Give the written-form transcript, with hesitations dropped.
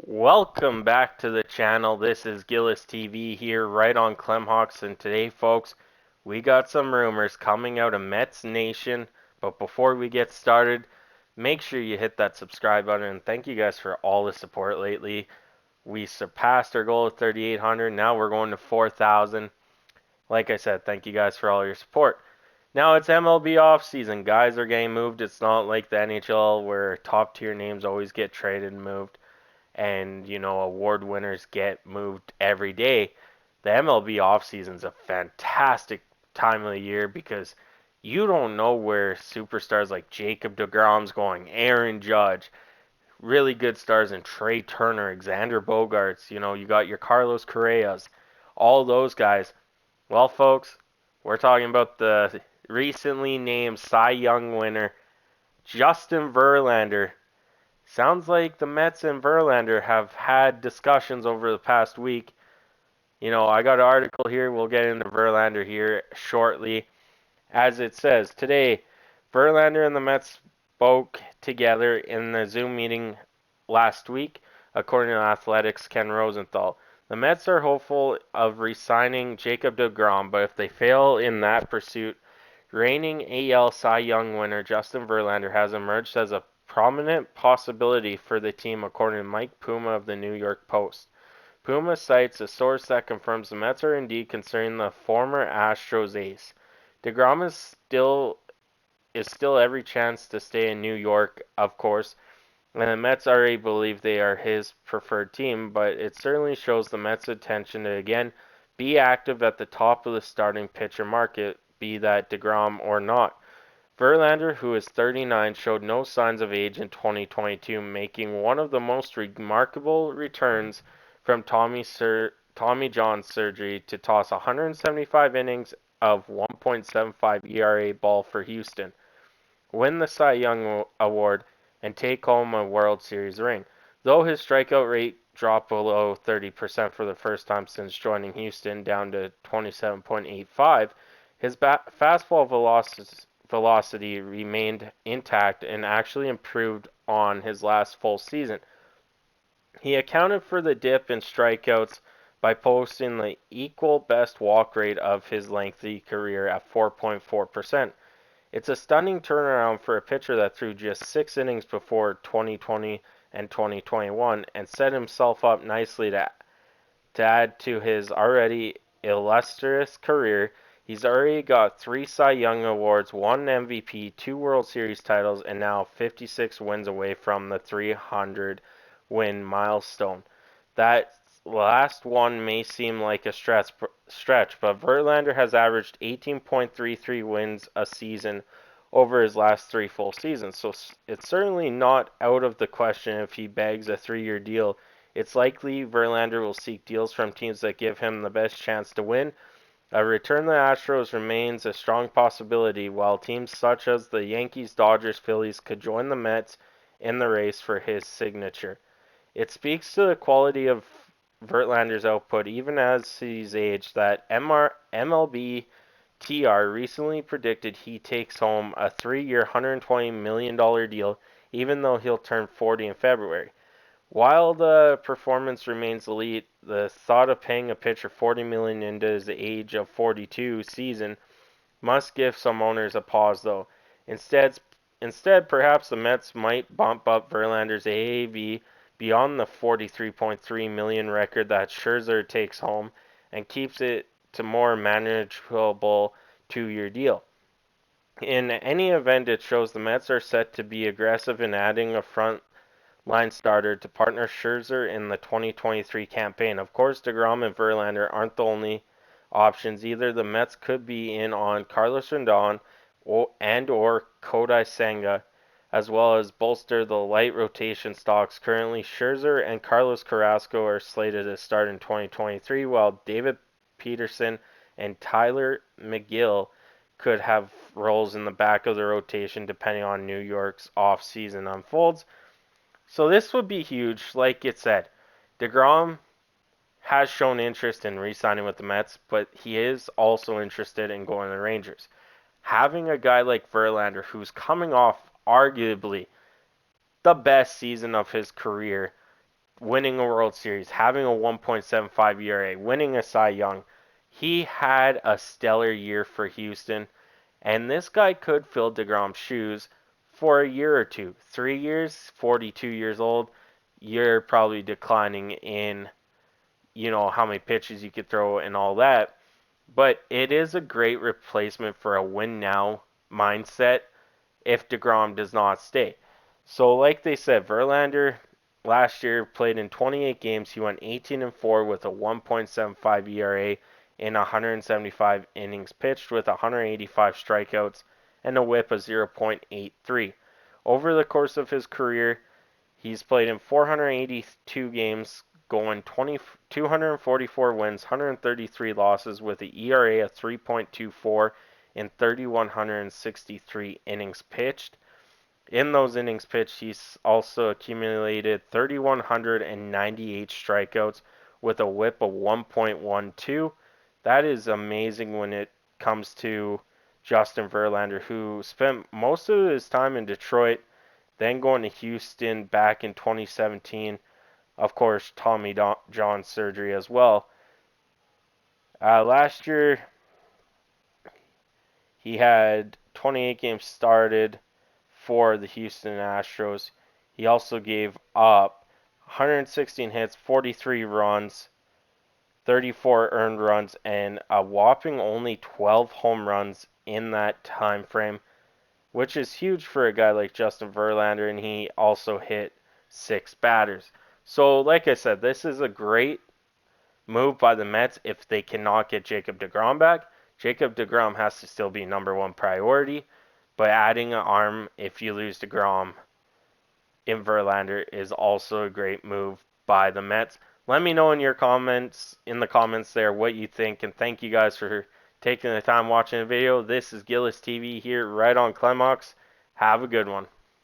Welcome back to the channel. This is Gilles TV here right on Clemhawks, and today folks, we got some rumors coming out of Mets Nation. But before we get started, make sure you hit that subscribe button, and thank you guys for all the support lately. We surpassed our goal of 3,800. Now we're going to 4,000. Like I said, thank you guys for all your support. Now it's MLB offseason. Guys are getting moved. It's not like the NHL where top tier names always get traded and moved and award winners get moved every day. The MLB offseason is a fantastic time of the year because you don't know where superstars like Jacob deGrom's going, Aaron Judge, really good stars in Trey Turner, Alexander Bogarts, you got your Carlos Correas, all those guys. Well, folks, we're talking about the recently named Cy Young winner, Justin Verlander. Sounds like the Mets and Verlander have had discussions over the past week. I got an article here. We'll get into Verlander here shortly. As it says, today, Verlander and the Mets spoke together in the Zoom meeting last week, according to Athletics' Ken Rosenthal. The Mets are hopeful of re-signing Jacob deGrom, but if they fail in that pursuit, reigning AL Cy Young winner Justin Verlander has emerged as a prominent possibility for the team, according to Mike Puma of the New York Post. Puma cites a source that confirms the Mets are indeed considering the former Astros ace. DeGrom is still every chance to stay in New York, of course, and the Mets already believe they are his preferred team, but it certainly shows the Mets' intention to again be active at the top of the starting pitcher market, be that DeGrom or not. Verlander, who is 39, showed no signs of age in 2022, making one of the most remarkable returns from Tommy John surgery to toss 175 innings of 1.75 ERA ball for Houston, win the Cy Young Award, and take home a World Series ring. Though his strikeout rate dropped below 30% for the first time since joining Houston, down to 27.85, his fastball velocity remained intact and actually improved on his last full season. He accounted for the dip in strikeouts by posting the equal best walk rate of his lengthy career at 4.4%. It's a stunning turnaround for a pitcher that threw just 6 innings before 2020 and 2021 and set himself up nicely to add to his already illustrious career. He's already got 3 Cy Young Awards, 1 MVP, 2 World Series titles, and now 56 wins away from the 300 win milestone. That last one may seem like a stretch, but Verlander has averaged 18.33 wins a season over his last 3 full seasons, so it's certainly not out of the question if he bags a 3-year deal. It's likely Verlander will seek deals from teams that give him the best chance to win. A return to the Astros remains a strong possibility, while teams such as the Yankees, Dodgers, Phillies could join the Mets in the race for his signature. It speaks to the quality of Verlander's output, even as he's aged, that MLB TR recently predicted he takes home a 3-year, $120 million deal, even though he'll turn 40 in February. While the performance remains elite, the thought of paying a pitcher $40 million into his age of 42 season must give some owners a pause, though. Instead, perhaps the Mets might bump up Verlander's AAV beyond the $43.3 million record that Scherzer takes home and keeps it to more manageable 2-year deal. In any event, it shows the Mets are set to be aggressive in adding a front line starter to partner Scherzer in the 2023 campaign. Of course, DeGrom and Verlander aren't the only options either. The Mets could be in on Carlos Rodon and/or Kodai Senga, as well as bolster the light rotation stocks. Currently, Scherzer and Carlos Carrasco are slated to start in 2023, while David Peterson and Tyler McGill could have roles in the back of the rotation depending on New York's off-season unfolds. So this would be huge. Like it said, DeGrom has shown interest in re-signing with the Mets, but he is also interested in going to the Rangers. Having a guy like Verlander, who's coming off arguably the best season of his career, winning a World Series, having a 1.75 ERA, winning a Cy Young. He had a stellar year for Houston, and this guy could fill DeGrom's shoes for a year or two. 3 years, 42 years old, you're probably declining in, how many pitches you could throw and all that. But it is a great replacement for a win now mindset if DeGrom does not stay. So, like they said, Verlander last year played in 28 games. He went 18-4 with a 1.75 ERA in 175 innings pitched with 185 strikeouts and a whip of 0.83. Over the course of his career, he's played in 482 games, going 244 wins, 133 losses with an ERA of 3.24 in 3,163 innings pitched. In those innings pitched, he's also accumulated 3,198 strikeouts with a whip of 1.12. That is amazing when it comes to Justin Verlander, who spent most of his time in Detroit, then going to Houston back in 2017. Of course, Tommy John surgery as well. Last year, he had 28 games started for the Houston Astros. He also gave up 116 hits, 43 runs, 34 earned runs, and a whopping only 12 home runs in that time frame, which is huge for a guy like Justin Verlander, and he also hit 6 batters. So, like I said, this is a great move by the Mets if they cannot get Jacob deGrom back. Jacob deGrom has to still be number one priority, but adding an arm if you lose deGrom in Verlander is also a great move by the Mets. Let me know in the comments there what you think, and thank you guys for taking the time watching the video. This is Gilles TV here right on Clemhawks. Have a good one.